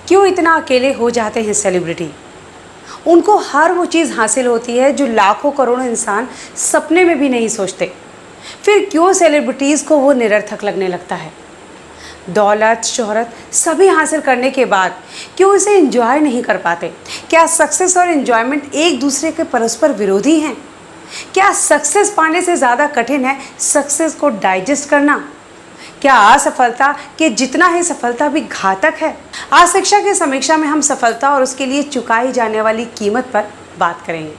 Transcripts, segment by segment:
क्यों इतना अकेले हो जाते हैं सेलिब्रिटी? उनको हर वो चीज़ हासिल होती है जो लाखों करोड़ों इंसान सपने में भी नहीं सोचते। फिर क्यों सेलिब्रिटीज़ को वो निरर्थक लगने लगता है? दौलत, शोहरत सभी हासिल करने के बाद क्यों इसे एंजॉय नहीं कर पाते? क्या सक्सेस और एंजॉयमेंट एक दूसरे के परस्पर विरोधी हैं? क्या सक्सेस पाने से ज़्यादा कठिन है सक्सेस को डाइजेस्ट करना? क्या असफलता के जितना ही सफलता भी घातक है? आज शिक्षा की समीक्षा में हम सफलता और उसके लिए चुकाई जाने वाली कीमत पर बात करेंगे।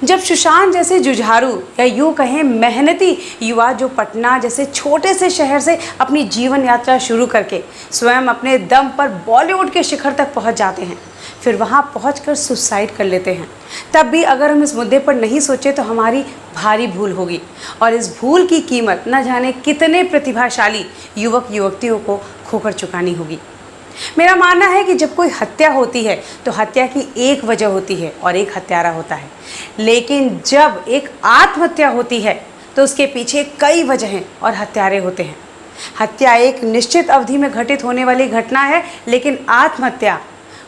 जब सुशांत जैसे जुझारू या यूँ कहें मेहनती युवा जो पटना जैसे छोटे से शहर से अपनी जीवन यात्रा शुरू करके स्वयं अपने दम पर बॉलीवुड के शिखर तक पहुंच जाते हैं, फिर वहां पहुंचकर सुसाइड कर लेते हैं, तब भी अगर हम इस मुद्दे पर नहीं सोचे तो हमारी भारी भूल होगी और इस भूल की कीमत न जाने कितने प्रतिभाशाली युवक युवतियों को खोकर चुकानी होगी। मेरा मानना है कि जब कोई हत्या होती है तो हत्या की एक वजह होती है और एक हत्यारा होता है, लेकिन जब एक आत्महत्या होती है तो उसके पीछे कई वजहें और हत्यारे होते हैं। हत्या एक निश्चित अवधि में घटित होने वाली घटना है, लेकिन आत्महत्या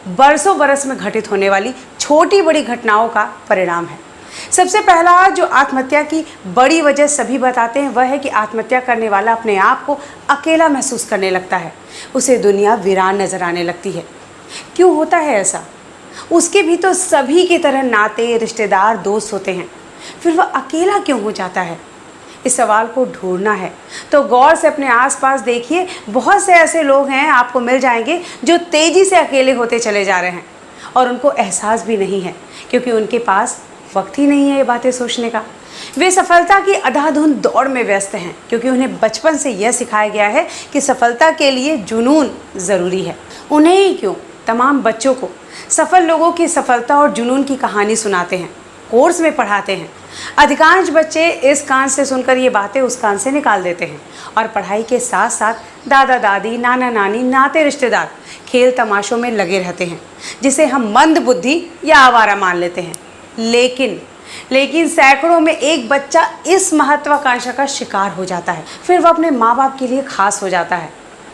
बरसों बरस में घटित होने वाली छोटी बड़ी घटनाओं का परिणाम है। सबसे पहला जो आत्महत्या की बड़ी वजह सभी बताते हैं वह है कि आत्महत्या करने वाला अपने आप को अकेला महसूस करने लगता है, उसे दुनिया वीरान नजर आने लगती है। क्यों होता है ऐसा? उसके भी तो सभी की तरह नाते, रिश्तेदार, दोस्त होते हैं, फिर वह अकेला क्यों हो जाता है? इस सवाल को ढूंढना है तो गौर से अपने आसपास देखिए। बहुत से ऐसे लोग हैं, आपको मिल जाएंगे, जो तेजी से अकेले होते चले जा रहे हैं और उनको एहसास भी नहीं है क्योंकि उनके पास वक्त ही नहीं है ये बातें सोचने का। वे सफलता की अंधाधुंध दौड़ में व्यस्त हैं क्योंकि उन्हें बचपन से यह सिखाया गया है कि सफलता के लिए जुनून ज़रूरी है। उन्हें ही क्यों, तमाम बच्चों को सफल लोगों की सफलता और जुनून की कहानी सुनाते हैं, कोर्स में पढ़ाते हैं। अधिकांश बच्चे इस कान से सुनकर ये बातें उस कान से निकाल देते हैं और पढ़ाई के साथ साथ दादा दादी, नाना नानी, नाते रिश्तेदार, खेल तमाशों में लगे रहते हैं, जिसे हम मंद बुद्धि या आवारा मान लेते हैं। लेकिन सैकड़ों में एक बच्चा इस महत्वाकांक्षा का शिकार हो जाता है, फिर वह अपने माँ बाप के लिए खास हो जाता है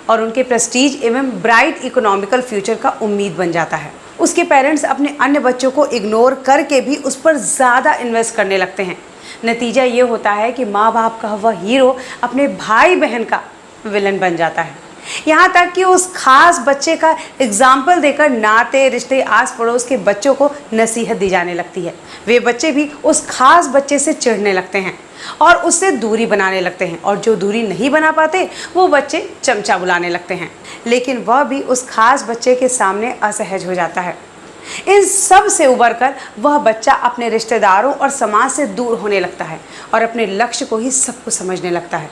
और उनके प्रेस्टीज एवं ब्राइट इकोनॉमिकल फ्यूचर का उम्मीद बन जाता है। उसके पेरेंट्स अपने अन्य बच्चों को इग्नोर करके भी उस पर ज़्यादा इन्वेस्ट करने लगते हैं। नतीजा ये होता है कि माँ बाप का वह हीरो अपने भाई बहन का विलन बन जाता है। यहाँ तक कि उस खास बच्चे का एग्जाम्पल देकर नाते, रिश्ते, आस पड़ोस के बच्चों को नसीहत दी जाने लगती है। वे बच्चे भी उस खास बच्चे से चिढ़ने लगते हैं और उससे दूरी बनाने लगते हैं और जो दूरी नहीं बना पाते वो बच्चे चमचा बुलाने लगते हैं, लेकिन वह भी उस खास बच्चे के सामने असहज हो जाता है। इन सब से उबरकर वह बच्चा अपने रिश्तेदारों और समाज से दूर होने लगता है और अपने लक्ष्य को ही सब कुछ समझने लगता है।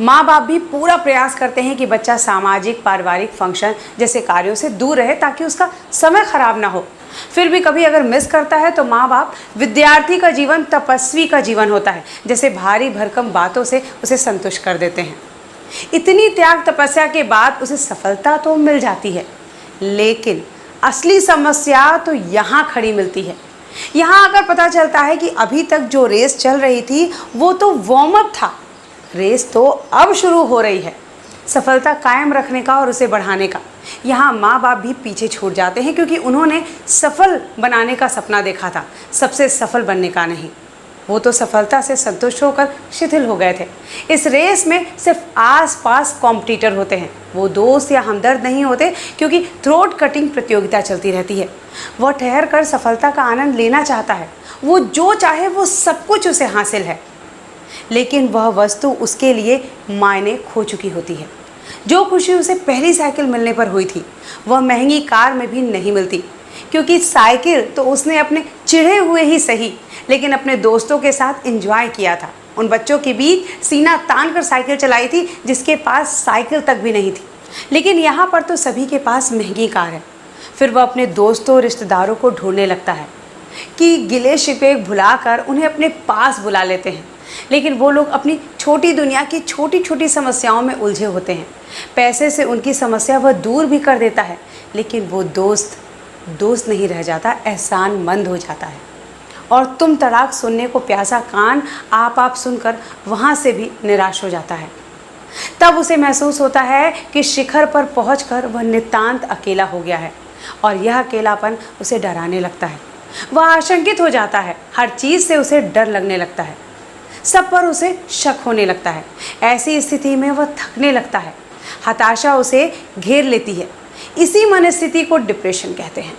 माँ बाप भी पूरा प्रयास करते हैं कि बच्चा सामाजिक, पारिवारिक फंक्शन जैसे कार्यों से दूर रहे ताकि उसका समय खराब ना हो। फिर भी कभी अगर मिस करता है तो माँ बाप, विद्यार्थी का जीवन तपस्वी का जीवन होता है, जैसे भारी भरकम बातों से उसे संतुष्ट कर देते हैं। इतनी त्याग तपस्या के बाद उसे सफलता तो मिल जाती है, लेकिन असली समस्या तो यहाँ खड़ी मिलती है। यहाँ अगर पता चलता है कि अभी तक जो रेस चल रही थी वो तो वार्म अप था, रेस तो अब शुरू हो रही है सफलता कायम रखने का और उसे बढ़ाने का। यहाँ माँ बाप भी पीछे छूट जाते हैं क्योंकि उन्होंने सफल बनाने का सपना देखा था, सबसे सफल बनने का नहीं। वो तो सफलता से संतुष्ट होकर शिथिल हो गए थे। इस रेस में सिर्फ आस-पास कॉम्पिटिटर होते हैं, वो दोस्त या हमदर्द नहीं होते क्योंकि थ्रोट कटिंग प्रतियोगिता चलती रहती है। वह ठहर कर सफलता का आनंद लेना चाहता है, वो जो चाहे वो सब कुछ उसे हासिल है, लेकिन वह वस्तु उसके लिए मायने खो चुकी होती है। जो खुशी उसे पहली साइकिल मिलने पर हुई थी वह महंगी कार में भी नहीं मिलती, क्योंकि साइकिल तो उसने अपने चिढ़े हुए ही सही लेकिन अपने दोस्तों के साथ एंजॉय किया था। उन बच्चों के बीच सीना तान कर साइकिल चलाई थी जिसके पास साइकिल तक भी नहीं थी। लेकिन यहाँ पर तो सभी के पास महंगी कार है। फिर वह अपने दोस्तों, रिश्तेदारों को ढूंढने लगता है कि गिले शिकवे भुलाकर उन्हें अपने पास बुला लेते हैं, लेकिन वो लोग अपनी छोटी दुनिया की छोटी छोटी समस्याओं में उलझे होते हैं। पैसे से उनकी समस्या वह दूर भी कर देता है, लेकिन वो दोस्त नहीं रह जाता, एहसानमंद हो जाता है। और तुम तड़ाक सुनने को प्यासा कान आप सुनकर वहाँ से भी निराश हो जाता है। तब उसे महसूस होता है कि शिखर पर पहुंचकर वह नितांत अकेला हो गया है और यह अकेलापन उसे डराने लगता है। वह आशंकित हो जाता है, हर चीज़ से उसे डर लगने लगता है, सब पर उसे शक होने लगता है। ऐसी स्थिति में वह थकने लगता है, हताशा उसे घेर लेती है। इसी मनस्थिति को डिप्रेशन कहते हैं।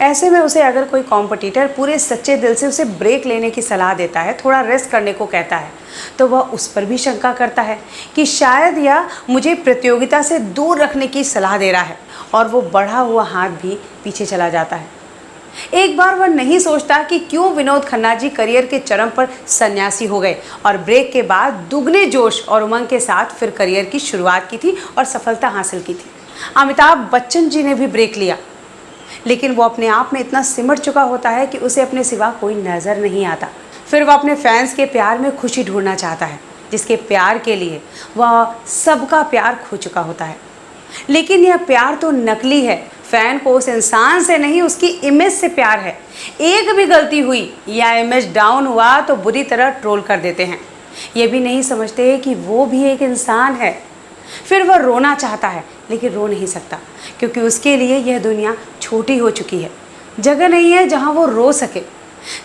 ऐसे में उसे अगर कोई कॉम्पिटिटर पूरे सच्चे दिल से उसे ब्रेक लेने की सलाह देता है, थोड़ा रेस्ट करने को कहता है, तो वह उस पर भी शंका करता है कि शायद यह मुझे प्रतियोगिता से दूर रखने की सलाह दे रहा है, और वो बढ़ा हुआ हाथ भी पीछे चला जाता है। एक बार वह नहीं सोचता कि क्यों विनोद खन्ना जी करियर के चरम पर सन्यासी हो गए और ब्रेक के बाद दुगने जोश और उमंग के साथ फिर करियर की शुरुआत की थी और सफलता हासिल की थी। अमिताभ बच्चन जी ने भी ब्रेक लिया, लेकिन वो अपने आप में इतना सिमट चुका होता है कि उसे अपने सिवा कोई नज़र नहीं आता। फिर वह अपने फैंस के प्यार में खुशी ढूंढना चाहता है, जिसके प्यार के लिए वह सबका प्यार खो चुका होता है। लेकिन यह प्यार तो नकली है। फैन को उस इंसान से नहीं, उसकी इमेज से प्यार है। एक भी गलती हुई या इमेज डाउन हुआ तो बुरी तरह ट्रोल कर देते हैं। ये भी नहीं समझते कि वो भी एक इंसान है। फिर वह रोना चाहता है, लेकिन रो नहीं सकता, क्योंकि उसके लिए यह दुनिया छोटी हो चुकी है। जगह नहीं है जहां वो रो सके।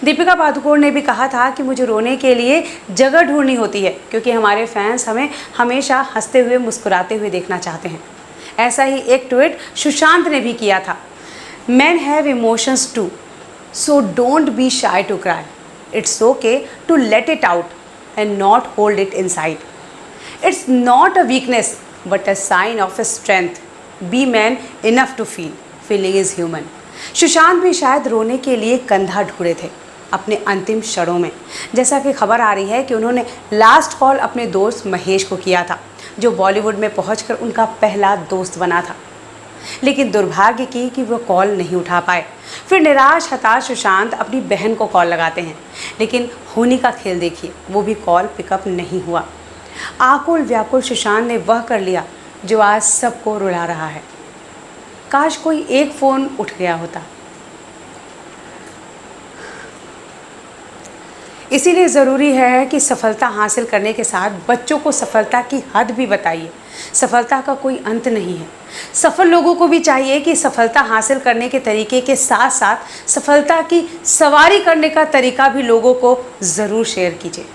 दीपिका पादुकोण ने भी कहा था कि मुझे रोने के लिए जगह ढूंढनी होती है, क्योंकि हमारे फैंस हमें हमेशा हंसते हुए मुस्कुराते हुए देखना चाहते हैं। ऐसा ही एक ट्वीट सुशांत ने भी किया था। Men have emotions too, so don't be shy to cry. It's okay to let it out and not hold it inside. It's not a weakness but a sign of strength. Be man enough to feel. Feeling is human. Sushant भी शायद रोने के लिए कंधा ढूंढे थे अपने अंतिम क्षणों में। जैसा कि खबर आ रही है कि उन्होंने लास्ट कॉल अपने दोस्त महेश को किया था, जो बॉलीवुड में पहुंचकर उनका पहला दोस्त बना था। लेकिन दुर्भाग्य की कि वो कॉल नहीं उठा पाए। फिर निराश हताश सुशांत अपनी बहन को कॉल लगाते हैं, लेकिन होनी का खेल देखिए, वो भी कॉल पिकअप नहीं हुआ। आकुल व्याकुल सुशांत ने वह कर लिया जो आज सबको रुला रहा है। काश कोई एक फ़ोन उठ गया होता। इसीलिए ज़रूरी है कि सफलता हासिल करने के साथ बच्चों को सफलता की हद भी बताइए। सफलता का कोई अंत नहीं है। सफल लोगों को भी चाहिए कि सफलता हासिल करने के तरीके के साथ साथ सफलता की सवारी करने का तरीका भी लोगों को ज़रूर शेयर कीजिए।